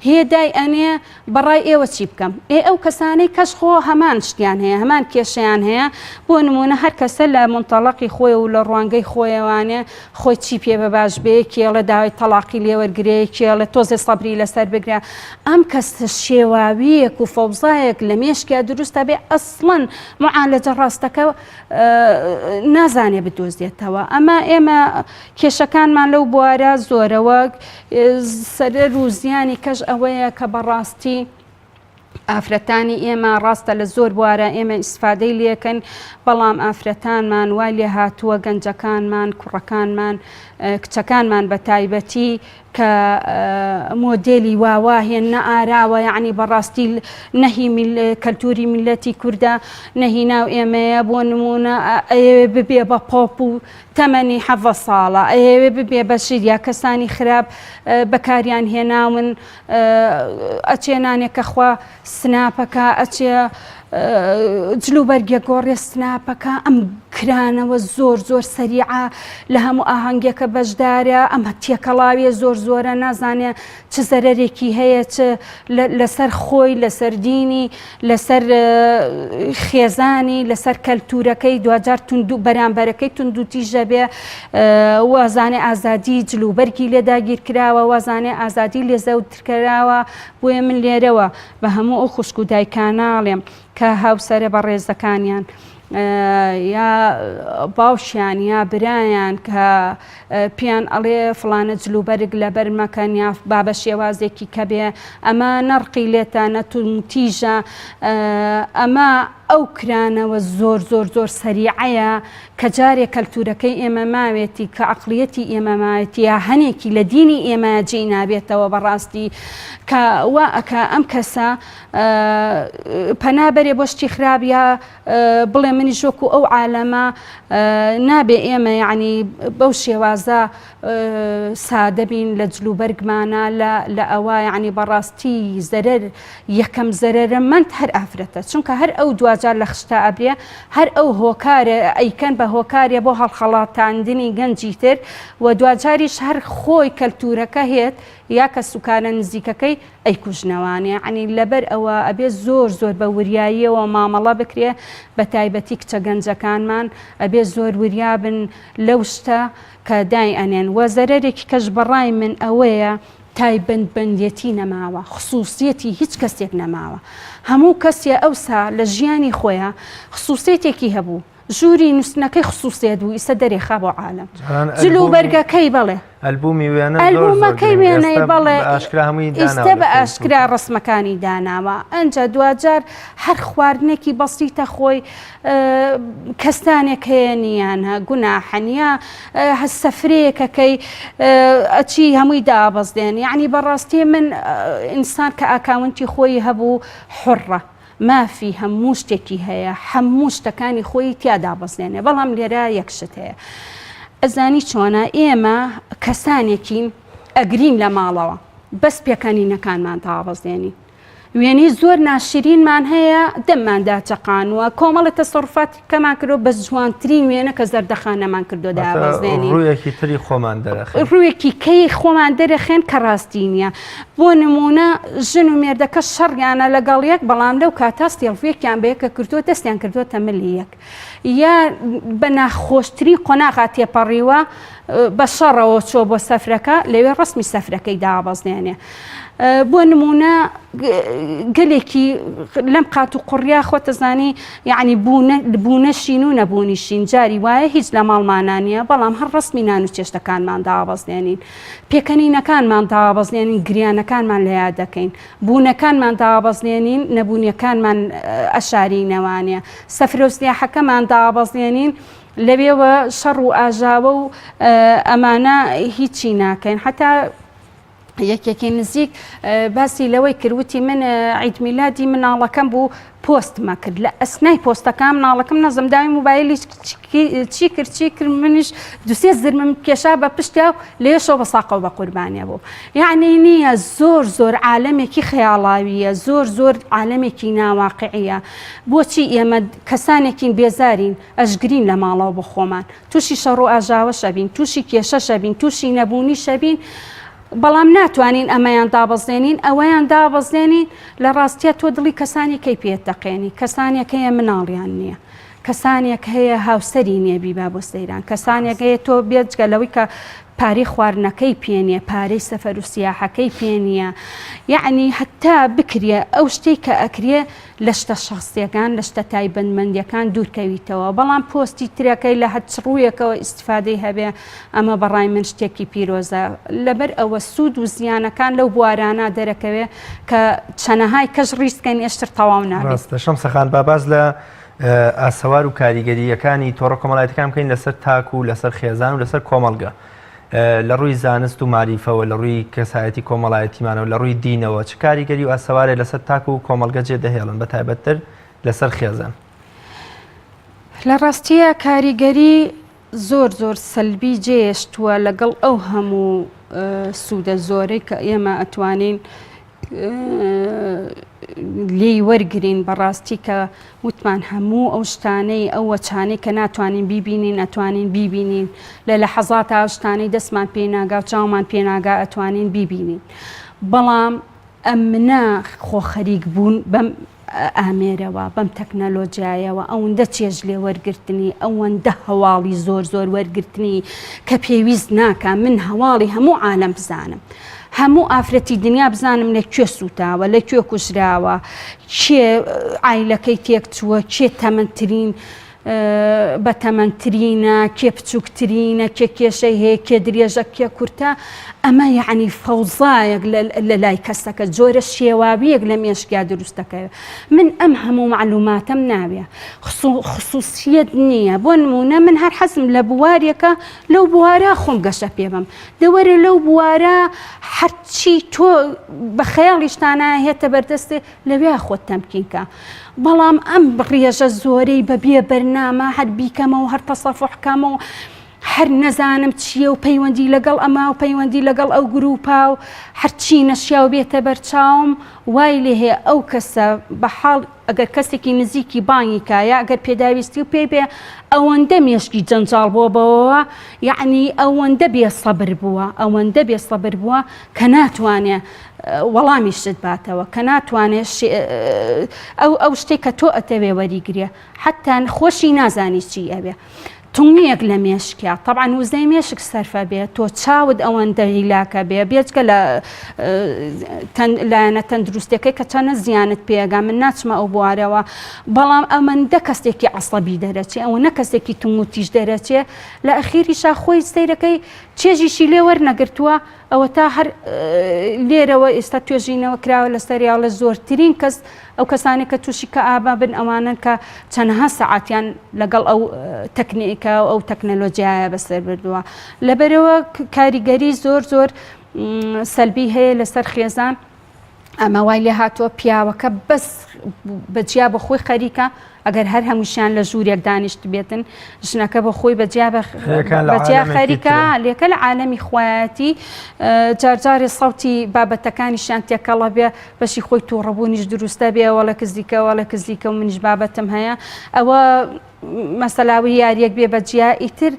هێدای ئەنێ بەڕای ئێوە چی بکەم ئەو کەسانەی کەس خۆ هەمان شتیان هەیە هەمان کێشیان هەیە بۆ نمونە هەر کەسە لە منتەڵەقی خۆی و لە ڕوانگەی خۆیەوانێ خۆی چی پێ بە باش بێ کێڵە داوای تەلاقی لێوەرگرێ کێڵە تۆزێ سەبری لەسەر بگرە ئەم کەسە شێواویەک و فەوزایەک لە مێشکیا دروستە بێ ئەسڵەن معالەجە ڕاستەکە نازانێ بدۆزێتەوە ئەمە ئێمە کێشەکانمان لەو بوارە زۆرەوە سەرەر و زیانی کەش ئەوەیە کە بەڕاستی ئافرەتانی ئێمە ڕاستە لە زۆر بوارە ئێمە ئیسفادەی لێکەن بەڵام ئافرەتانمان وای لێ هاتووە گەنجەکانمان کوڕەکانمان کچەکانمان بە تایبەتی کە مۆدێلی واواهێن نەئاراوە یعنی بەڕاستی نەهی کەلتوری میلەتی کووردە نەهی ناو ئێمەیە بۆ نمونە ئەوێ ببێ بە پۆپ و تەمەنی 7 ساڵە ئەوێ ببێ بە شیریا کەسانی خراپ بەکاریان هێناون ئەچێنانێکە خوا سناپەکە ئەچێ جلوبەرگە گۆڕێ سناپەکە ئەم کرانەوە زۆر زۆر سەریعە لە هەموو ئاهەنگێکە بەشدارە ئەمە تێکەڵاویە زۆر زۆرە نازانێ چ زەرەرێکی هەیە چ لەسەر خۆی لەسەر دینی لەسەر خێزانی لەسەر کەلتورەکەی دوجار بەرامبەرەکەی توندوتیژە بێ وازانێ ئازادی جلوبەرگی لێداگیر کراوە وازانێ ئازادی لێزەوتکراوە بۆیە من لێرەوە بە هەموو ئەو خوشک و دایکاناڵێم کە هاوسەرە بە ڕێزەکانیان یا باوشیان یا برایان کە پیان ئەڵێ فلانە جلوبەرگ لەبەر مەکەن یا بابە شێوازێکی کە بێ ئەمە نەڕقی لێتە نەتونتیژە ئەمە ئەو کرانەوە زۆر زۆر زۆر سەریعەیە کە جارێک کەلتورەکەی ئێمە ماوێتی کە عەقڵیەتی ئێمە ماوێتی یا هەنێکی لە دینی ئێمە جێی نابێتەوە بەڕاستی کە وا ئەکە ئەم کەسە پەنابەرێ بۆ شتی خراپ یا بڵێ منی ژۆکو ئەو عالەمە نابێ ئێمە یعنی بەو شێوازە سادەبین لە جلوبەرگمانە لە ئەوە یعنی بەڕاستی زەرەر یەکەم زەرەرەمەند هەر ئافرەتە چونکە هەر ئەو دوجار لە خشتا ئەبرێ هەر ئەو هۆکارە ئەیکەن بە هۆکارێ بۆ هەڵخەڵاتاندنی گەنجی تر و دوجاریش هەر خۆی کەلتورەکە هێت یا کە سوکارە نزیکەکەی ئەیکوژنەوانێ عنی لەبەر ئەوە ئەبێ زۆر زۆر بە وریاییەوە مامەڵە بکرێ بە تایبەتی کچە گەنجەکانمان ئەبێ زۆر وریابن لەو شتە کە دای ئەنێن وە زەرەرێکی کەش بەڕای من ئەوەیە تایبەتبەندێتی نەماوە خصوصیەتی هیچ کەسێک نەماوە هەموو کەسێ ئەوسا لە ژیانی خۆیە خصوصیەتێکی هەبوو ژووری نووسنەکەی خصوصێت بوو ئیسە دەرێخا بۆ عالم جلو بەرگەکەی بڵێ ئەلبومی وێنە ئەلبومەکەی وێنەی بڵێ ئێستا بە ئاشکرا ئاشکرا ڕسمەکانی داناوە ئەنجا دوجار هەر خواردنێکی بەسیتە خۆی کەستانێک هەیە نیانە گوناحەنیا سەفرەیەکەکەی ئەچی هەمووی دابەزدێن یعنی بەڕاستی من ئینسان کە ئاکاونتی خۆی هەبوو حڕە مافی هەموو شتێکی هەیە هەموو شتەکانی خۆی تیادا بەزێنێ بەڵام لێرە یەکشت هەیە ئەزانی چۆنە ئێمە کەسانێکین ئەگرین لە ماڵەوە بەس پێکەنینەکانمان تابەزێنین وێنەی زۆر ناشرینمان هەیە دەمماندا چەقانوە کۆمەڵی تەسەڕوفاتی کەمان کردو بە جوانترین وێنە کە زەردەخانەمان کردو دابەزێنین ڕوویەکی تری خۆمان دەرەخێن ڕوویەکی کەی خۆمان دەرەخێن کە ڕاستی نییە بۆ نمونە ژن و مێردەکە شەڕیانە لەگەڵ یەک بەڵام لەو کاتا سێڵفێکیان بەیەکە کردووە دەستیان کردووەتە ملی یەک یا بە ناخۆشتری قۆناغا تێپەڕیوە بە شەڕەوە چۆ بۆ سەفرەکە لەوێ ڕسمی سەفرەکەی دابەزێنێ بۆ نمونە گەلێکی لەم قات و قڕیا خۆتەزانی یعنی بوونەشین و نەبوونیشین جاری وایە هیچ لە ماڵمانانیە بەڵام هەر ڕسمی نان و چێشتەکانمان دابەزێنین پێکەنینەکانمان دابەزێنین گریانەکانمان لە یاد دەکەین بوونەکانمان دابەزێنین نەبوونیەکانمان ئەشارینەوانە سەفرە و سیاحەکەمان دابەزێنین لەوێوە شەڕ و ئاژاوە و ئەمانە هیچی ناکەین حتا یەکێکی نزیک باسی لەوەی کردوتی من عید میلادی مناڵەکەم بوو پۆستمە کرد لە ئەسنای پۆستەکان مناڵەکەم نەزمداوی موبایلی چی کرد منیش دوسێ زرمم کێشا بە پشتیا و لێشەوە بە ساقەوە بە قوربانیە بوو یعنی نییە زۆر عالەمێکی خەیاڵاویە زۆر عالەمێکی ناواقعیە بۆچی ئێمە کەسانێکین بێزارین ئەشگرین لە ماڵەوە بۆ خۆمان تووشی شەڕ و ئاژاوە شەبین تووشی کێشە شەبین تووشی نەبوونی شەبین بەڵام ناتوانین ئەمەیان دابەزێنین ئەوەیان دابەزێنین لە ڕاستیە تۆ دڵی کەسانی کەی پێت دەقێنی کەسانێک هەیە مناڵیان نییە کەسانێک هەیە هاوسەری نییە بیبا بۆ سەیران کەسانێک هەیە تۆ بێجگە لەوەی کە پارەی خواردنەکەی پێنیە پارەی سەفەر و سیاحەکەی پێنیە یعنی هەتا بکرێ ئەو شتێک کە ئەکرێ لە شتە شخصیەکان لە شتە تایبەتمەندیەکان دوورکەویتەوە بەڵام پۆستی ترەکەی لە هەچ ڕوویەکەوە ئیسفادەی هەبێ ئەمە بەڕای من شتێکی پیرۆزە لەبەر ئەوە سوود و زیانەکان لەو بوارانە دەرەکەوێ کە چەنەهای کەش ڕیسکەین ئێشتر تەواو نابێت شەمسەخان باباز لە ئاسەوار و کاریگەریەکانی تۆڕە کۆمەڵایەتەکان بکەین لەسەر تاک و لەسەر خێزان و لەسەر کۆمەڵگە لە ڕووی زانست و ماریفەوە لە ڕووی کەسایەتی کۆمەڵایەتیمانەوە لە ڕووی دینەوە چ کاریگەری و ئاسەوارێ لەسەر تاک و کۆمەڵگە جێدەهێڵن بە تایبەتتر لەسەر خێزان لە ڕاستیە کاریگەری زۆر سەلبی جێشتووە لەگەڵ ئەو هەموو سوودە زۆرەی کە ئێمە ئەتوانین لێی وەرگرین بەڕاستی کە وتمان هەموو ئەو شتانەی ئەو وەچانەی کە ناتوانین بیبینین ئەتوانین بیبینین لە لەحەزات ئەو شتانەی دەستمان پێناگا و چاومان پێناگا ئەتوانین بیبینین بەڵام ئەم منە خۆخەریک بوون بەم ئامێرەوە بەم تەکنەلۆجیایەوە ئەوەندە چێژ لێ وەرگرتنی ئەوەندە هەواڵی زۆر وەرگرتنی کە پێویست ناکە من هەواڵی هەموو عالەم بزانم هەموو ئافرەتی دنیا بزانم لەکوێ سوتاوە لەکوێ کوژراوە کێ عایلەکەی تێک چووە کێ تەمەنترین بەتەمەنترینە کێ بچووکترینە کێ کێشەی هەیە کێ درێژە کێ کورتە ئەمە یعنی فەوزایەک لە لای کەسەکە جۆرە شێواویەک لە مێشکیا دروستەکەوێت من ئەم هەموو معلوماتم ناوێ خصوصیت نییە بۆ نمونە من هەر حەزم لە بوارێکە لەو بوارە خۆم گەشە پێ بم دەوەرە لەو بوارە هەرچی تۆ بە خەیاڵیشتانە هێتە بەردەستێ لەوێ خۆت تەمکینکە بەڵام ئەم ڕێژە زۆرەی بەبێ بەرنامە هەر بیکەمەوە هەر تەسەفحکەمەوە هەر نەزانم چییە و پەیوەندی لەگەڵ ئەمە و پەیوەندی لەگەڵ ئەو گروپا و هەرچی نەشیاو بێتە بەرچاوم وای لێ هەیە ئەو کەسە بەحاڵ ئەگەر کەسێکی نزیکی بانگی کایە ئەگەر پێداویستی و پێ بێ ئەوەندە مێشکی جەنجاڵ بۆەوە یعنی ئەوەندە بێ سەبر بووە کە ناتوانێ وەڵامی شت باتەوە کە ناتوانێت ئەو شتێک کە تۆ ئەتەوێ وەریگرێ حتا خۆشی نازانی چی ئەوێ تونيك لميشكيا طبعا وزي ميشك سرفة بيه تو تشاود أوان دغيلاك بيه بيجك لا تندرستك كتنا زيانة بيجا من ناس ما أبواره بلام أمن دكستك عصبي درجة أو نكستك تموتيش درجة لا أخيري شاخوي سيركي تيجي شيلي ورنا قرتوا أو تاهر ليرة واستاتيوجينا وكراو لستريا للزور ترين كس أو كساني كتوشي كآبا بن أمانا كتنها ساعات يعني لقل أو تكنيكا أو تكنولوجيا بس بدوا لبروا كاريجري زور سلبي هي لسر خيزان أما وايلي هاتوا بياوكا بس بجياب خوي خريكا ئەگەر هەر هەمووشیان لە ژوورێک دانیشت بێتن ژنەکە بە خۆی بەجیا خەریکە لێکە لە عالەمی خۆیەتی جارجارێ سەوتی بابەتەکانیشیان تێکەڵە بێ بەشی خۆی تووڕەبوونیش دروستە بێ وەڵە کزیکەوە لە کزیکە و منیش بابەتم هەیە ئەوە مەسەلاوی یاریەک بێ بەجیا ئیتر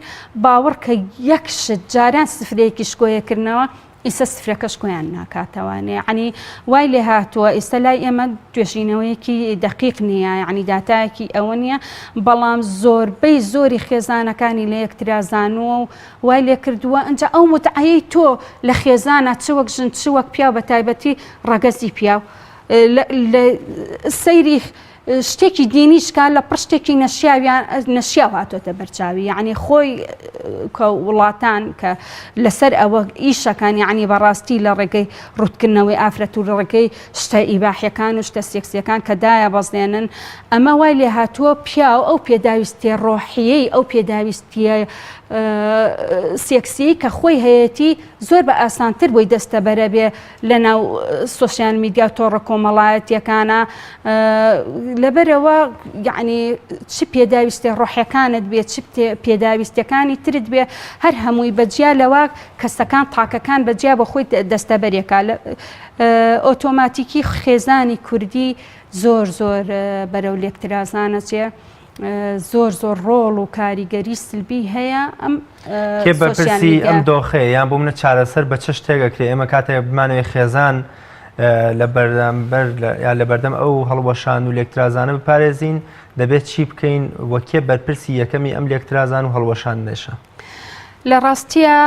باوەڕ کە یەک شت جاران سفرەیەکی شکۆیەکردنەوە ئیسە سفرەکەش کۆیان ناکاتەوانێ عنی وای لێ هاتووە ئێستا لای ئێمە توێژینەوەیەکی دقیق نییە یعنی داتایەکی ئەوە نییە بەڵام زۆربەی زۆری خێزانەکانی لە یەکترازانوە و وای لێ کردووە ئەنجا ئەو متعەیەی تۆ لە خێزانە چ وەک ژن چ وەک پیاو بە تایبەتی ڕەگەزی پیاو لە سەیری شتێکی دینیشکە لە پڕ شتێکی نەشیاو هاتۆتە بەرچاوی یعنی خۆی کە وڵاتان کە لەسەر ئەوە ئیشەکان یعنی بەڕاستی لە ڕێگەی ڕوتکردنەوەی ئافرەت و ڕێگەی شتە ئیباحیەکان و شتە سێکسیەکان کە دایە بەزێنن ئەمە وای لێ هاتووە پیاو ئەو پێداویستیە ڕۆحیەی ئەو پێداویستیە سێکسی کە خۆی هەیەی زۆر بە ئاسانتر بۆی دەستە بەرە بێ لە ناو سۆسیال میدیا و تۆڕە کۆمەڵایەتیەکانە لەبەرەوە یعنی چ پێداویستی ڕۆحیەکانت بێ چ پێداویستەکانی ترت بێ هەر هەمووی بەجیا لەوە کەسەکان تاکەکان بەجیا بە خۆی دەستەبەرێکە ئۆتۆماتیکی خێزانی کوردی زۆر بەرەو لێکترازانە چێ زۆر ڕۆڵ و کاریگەری سلبی هەیە ئەم کێ بەرپرسی ئەم دۆخەیە یان بۆ منە چارەسەر بە چ شتێکەکرێ ئێمە کاتێک بمانەوەی خێزان لە بەردەم ئەو هەڵوەشان و لێکترازانە بپارێزین دەبێت چی بکەین وەکێ بەرپرسی یەکەمی ئەم لێکترازان و هەڵوەشان نێشە لە ڕاستیە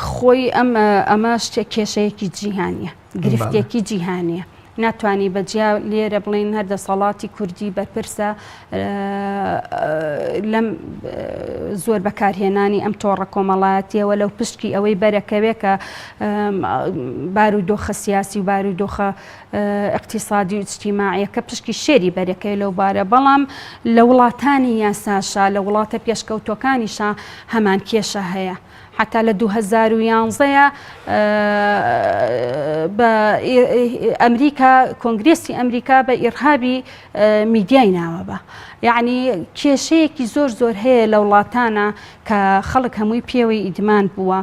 خۆی ئەمە شتێک کێشەیەکی جیهانیە گرفتێکی جیهانیە ناتوانی بەجیا لێرە بڵین هەر دەسەڵاتی کوردی بەرپرسە لەم زۆر بەکارهێنانی ئەم تۆڕە کۆمەڵایەتیەوە لەو پشتی ئەوەی بەرەکەوێ کە بارودۆخە سیاسی و بارودۆخە اقتصادی و اجتیماعیەکە پشتی شێری بەرەکەی لەو بارە بەڵام لە وڵاتانی یاساشا لە وڵاتە پێشکەوتەکانیشا هەمان کێشە هەیە حتا لە 2011 بە ئەمریکا کۆنگرێسی ئەمریکا بە ئیرهابی میدیای ناوە بە یعنی کێشەیەکی زۆر هەیە لە وڵاتانە کە خەڵک هەمووی پێوەی ئیدمان بووە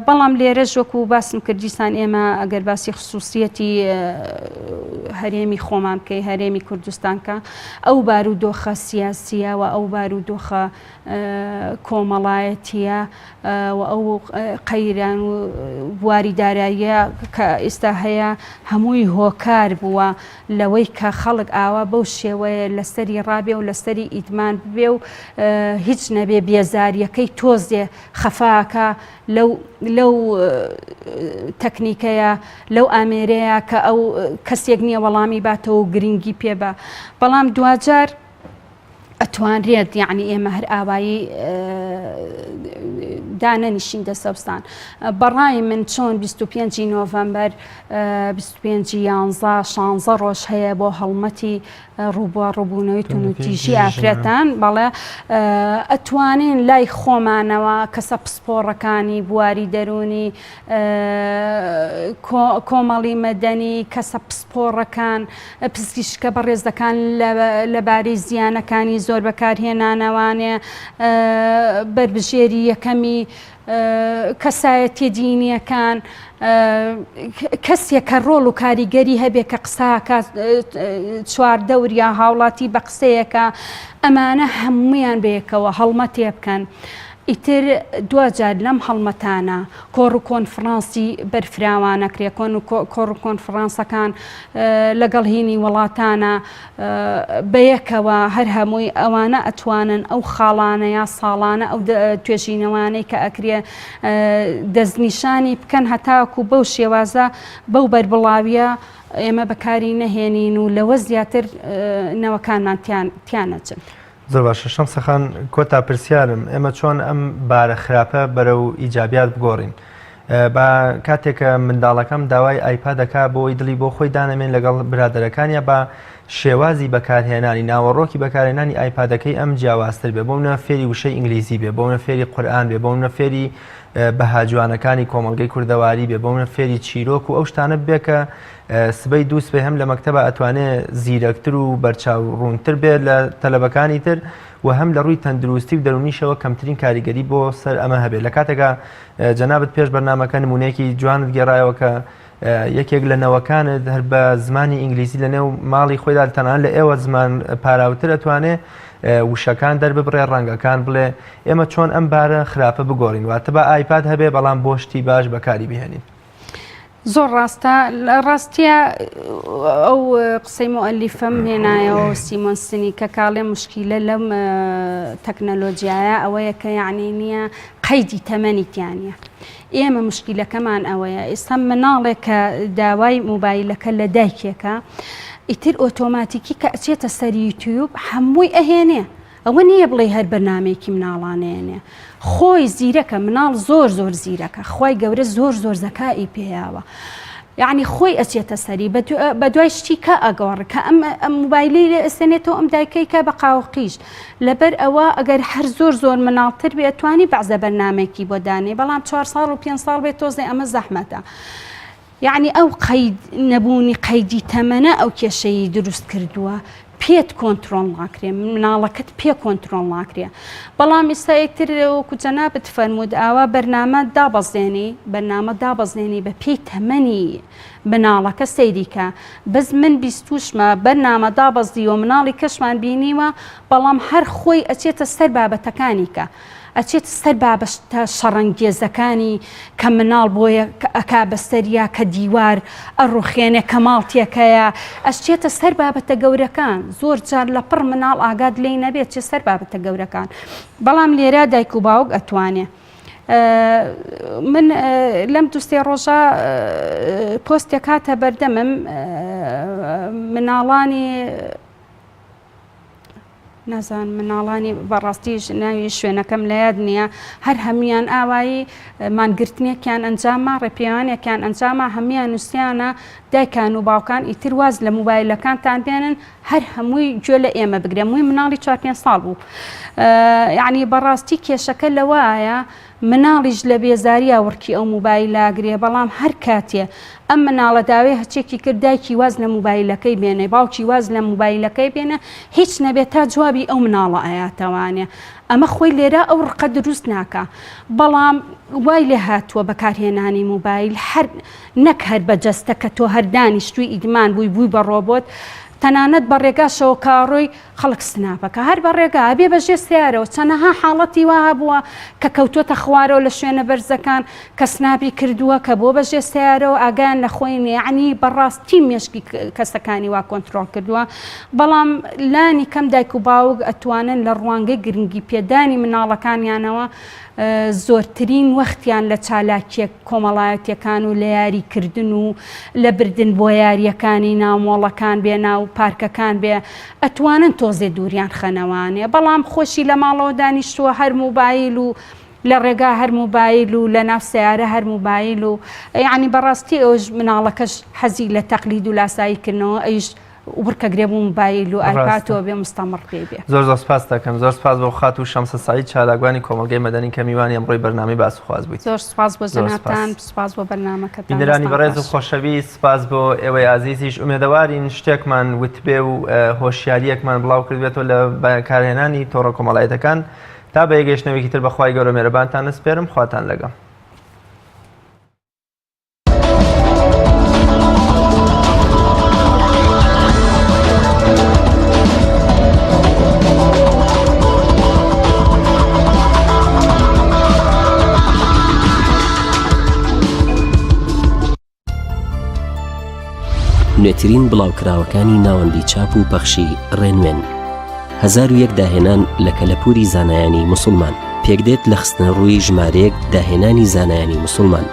بەڵام لێرە وەکو باسم کردیسان ئێمە ئەگەر باسی خصوصیەتی هەرێمی خۆمان بکەی هەرێمی کوردستانکە ئەو بارودۆخە سیاسیە و ئەو بارودۆخە کۆمەڵایەتیە و ئەو قەیران و بواری داراییە کە ئێستا هەیە هەمووی هۆکار بووە لەوەی کە خەڵک ئاوا بەو شێوەیە لەسەری ڕابێ و لەسەری ئیدمان بێ و هیچ نەبێ بێزاریەکەی تۆزێ خەفاکە لەو تەکنیکەیە لەو ئامێرەیە کە ئەو کەسێک نییە وەڵامی باتەوە و گرنگی پێبە بەڵام دوجار ئەتوانرێت یعنی ئێمە هەر ئاوایی دانەنیشین دەسەوسان بەڕای من چۆن 25 نۆڤەمبەر 25/11 ڕۆژ هەیە بۆ هەڵمەتی ڕووبوونەوەی تونوتیژی ئافرەتان بەڵێ ئەتوانین لای خۆمانەوە کەسە پسپۆڕەکانی بواری دەرونی کۆمەڵی مەدەنی کەسە پسپۆڕەکان پزیشکە بەڕێزەکان لەبارەی زیانەکانی زۆر بەکارهێنانەوانێ بربژێری یەکەمی کەسایەتی دینیەکان کەسێک کە ڕۆڵ و کاریگەری هەبێ کە قساکە چواردەوریا هاوڵاتی بە قسەیەکە ئەمانە هەمویان بەیەکەوە هەڵمەتێ بکەن ئیتر دوجار لەم هەڵمەتانە کۆڕ و کۆنفرانسی بەرفراوانەکرێ کۆڕ و کۆنفرانسەکان لەگەڵ هینی وڵاتانە بەیەکەوە هەر هەمووی ئەوانە ئەتوانن ئەو خاڵانە یا ساڵانە ئەو توێژینەوانەی کە ئەکرێ دەستنیشانی بکەن هەتاکو بەو شێوازە بەو بەربڵاویە ئێمە بەکاری نەهێنین و لەوە زیاتر نەوەکانمان تیانەچن. زۆر باشە شەمسەخان کۆتا پرسیارم ئێمە چۆن ئەم بارە خراپە بەرەو ئیجابیات بگۆڕین با کاتێکە منداڵەکەم داوای ئایپاد دەکا بۆی دڵی بۆ خۆی دانەمێن لەگەڵ برادەرەکانیە بە شێوازی بەکارهێنانی ناوەڕۆکی بەکارهێنانی ئایپادەکەی ئەم جیاوازتر بێ بۆ منە فێری وشەی ئینگلیزی بێ بۆ منە فێری قورئان بێ بۆ منە فێری بەهاجوانەکانی کۆمەڵگەی کوردەواری بێ بۆ منە فێری چیرۆک و ئەو شتانە بێ کە سبەی دووسبێ هەم لە مەکتەبە ئەتوانێت زیرەکتر و بەرچاو ڕوونتر بێت لە تەلەبەکانی تر و هەم لە ڕووی تەندروستی و دەرونیشەوە کەمترین کاریگەری بۆ سەر ئەمە هەبێت لە کاتێکە جەنابەت پێش بەرنامەکە نمونەیەکی جوانت گێڕایەوە کە یەکێک لە نەوەکانت هەر بە زمانی ئینگلیزی لە نێو ماڵی خۆیدا تەنان لە ئێوە زمان پاراوتر ئەتوانێت وشەکان دەرببڕێ ڕەنگەکان بڵێ ئێمە چۆن ئەم بارە خراپە بگۆڕین واتە بە ئایپاد هەبێ بەڵام بۆ شتی باش بەکاری بهێنین. زۆر ڕاستە ڕاستیە ئەو قسەی مؤەلیفەم هێنایەوە سیمۆن سنی کە کاڵێ مشکیلە لەم تەکنەلۆجیایە ئەوەیە کە یعنی نییە قەیدی تەمەنیتیانە. ئێمە مشکیلەکەمان ئەوەیە ئێستا مناڵێک کە داوای موبایلەکە لە دایکێکە ئیتر ئۆتۆماتیکی کە ئەچێتە سەر یوتیوب هەمووی ئەهێنێ ئەوە نییە بڵێ هەر بەرنامێکی مناڵانەیەنێ خۆی زیرەکە مناڵ زۆر زیرەکە خۆی گەورە زۆر زەکایی پێیاوە یعنی خۆی ئەچێتە سەری بە دوای شتی کە ئەگەڕ کە ئەم موبایلی لێ ئەسێنێتەوە ئەم دایکەی کە بە قاوقیش لەبەر ئەوە ئەگەر هەر زۆر مناڵتر بێ ئەتوانی بەعزە بەرنامێکی بۆ دانێ بەڵام 4 ساڵ و 5 ساڵ بێت تۆزێ ئەمە زەحمەتە. یعنی ئەو قەید نەبوونی قەیدی تەمەنە ئەو کێشەی دروست کردووە پێت کۆنتترۆل ناکرێ مناڵەکەت پێ کۆنتترۆل ناکرێ بەڵام ئێستا یەکتر وەکو جەنابەت فەرموود ئاوا بەرنامە دابەزێنی بە پێی تەمەنی مناڵەکە سەیریکە بەس من بیستوشمە بەرنامە دابەزیوە مناڵی کەشمان بینیوە بەڵام هەر خۆی ئەچێتە سەر بابەتەکانی کە ئەچێت سەر بابەتە شەڕەنگێزەکانی کە مناڵ بۆیە ئەکا بەسەریا کە دیوار ئەڕوخێنێ کە ماڵتێکەیە ئەچێتە سەر بابەتە گەورەکان زۆر جار لە پڕ مناڵ ئاگاد لێی نەبێت چێ سەر بابەتە گەورەکان بەڵام لێرە دایک و باوک ئەتوانێ. من لەم دوستێ ڕۆژە پۆستێک هاتە بەردەمم مناڵانی نازان مناڵانی بەڕاستیش ناوی شوێنەکەم لە یاد نییە هەر هەمویان ئاوایی مانگرتنێکیان ئەنجامە ڕێپیاوانێکیان ئەنجامە هەمویان نووسیانە دایکان و باوکان ئیتر واز لە موبایلەکانتان بێنن هەر هەمووی گوێ لە ئێمە بگرێ مووی مناڵی 4-5 ساڵ بوو. یعنی بەڕاستی کێشەکە لەوایە مناڵیش لە بێزاریە وڕکی ئەو موبایلاگرێ بەڵام هەر کاتێ ئەم مناڵە داوێ هەچێکی کرد دایکی واز لە موبایلەکەی بێنێ باوکی واز لە موبایلەکەی بێنە هیچ نەبێت تا جوابی ئەو مناڵە ئاياتەوانێ ئەمە خۆی لێرە ئەو ڕقە دروست ناکە بەڵام وای لێ هاتووە بەکارهێنانی موبایل هەر نەک هەر بەجەستە کە تۆ هەر دانیشتووی ئیدمان بووی بە ڕۆبۆت تەنانەت بە ڕێگاشەوە کاڕۆی خەڵک سناپەکە هەر بە ڕێگا بێ بەژێ سیارەوە چەنەها حاڵەتی وا بووە کە کەوتۆتە خوارەوە لە شوێنە بەرزەکان کە سناپی کردووە کە بۆ بەژێ سیارەوە ئاگیان لە خۆی یعنی بەڕاستی مێشکی کەسەکانی وا کۆنتترۆل کردووە بەڵام لانی کەم دایک و باوک ئەتوانن لە ڕوانگەی گرنگی پێدانی مناڵەکانیانەوە زۆرترین وەختیان لە چالاکیە کۆمەڵایەتیەکان و لە یاریکردن و لە بردن بۆ یاریەکانی ناومۆڵەکان بێ ناو پارکەکان بێ ئەتوانن تۆزێ دووریان خەنەوانێ بەڵام خۆشی لە ماڵەوە دانیشتووە هەر موبایل و لە ڕێگا هەر موبایل و لە ناو سیارە هەر موبایل و یعنی بەڕاستی ئەوش مناڵەکەش حەزی لە تەقلید و لاساییکردنەوە ئەیش وڕکە گرێ بوو موبایل و ئایپاتەوە بێ مستەمڕ پێ بێ. زۆر سپاس دەکەم زۆر سپاس بۆ خات و شەمسە سعید چالاکوانی کۆمەلگەی مەدەنی کە میوانی ئەمڕۆی بەرنامەی باسوخواز بوویت. زۆر سپاس بۆ جەنابتان سپاس بۆ بەرنامەکەتان. بینەرانی بەڕێز و خۆشەویست سپاس بۆ ئێوەی عەزیزیش ئومێدەوارین شتێکمان وتبێ و هۆشیاریەکمان بڵاو کردوێتەوە لە بەکارهێنانی تۆڕە کۆمەڵایەتەکان تا بە یەگەشتنەوەیەکی تر بەخوای گەورە مێرەبانتان نسپێرم خواتان لەگەڵ. نوێترین بڵاوکراوەکانی ناوەندی چاپ و پەخشی ڕێنوێن 1001 داهێنان لە کەلەپوری زانایانی موسڵمان پێکدێت لە خستنە ڕووی ژمارەیەک داهێنانی زانایانی موسڵمان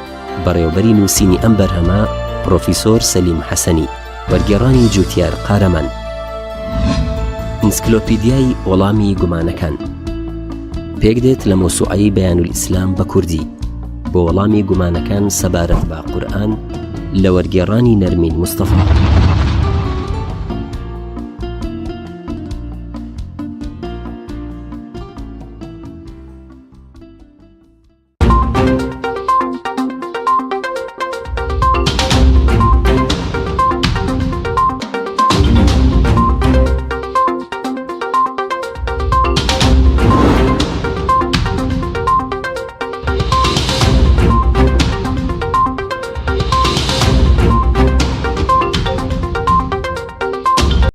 بەڕێوەبەری نووسینی ئەم بەرهەمە پرۆفیسۆر سەلیم حەسەنی وەرگێڕانی جوتیار قارەمان ئینسکلۆپیدیای وەڵامی گومانەکان پێکدێت لە مۆسوعەی بەیانولئیسلام بە کوردی بۆ وەڵامی گومانەکان سەبارەت بە قورئان لە وەرگێڕانی نەرمین مستەفا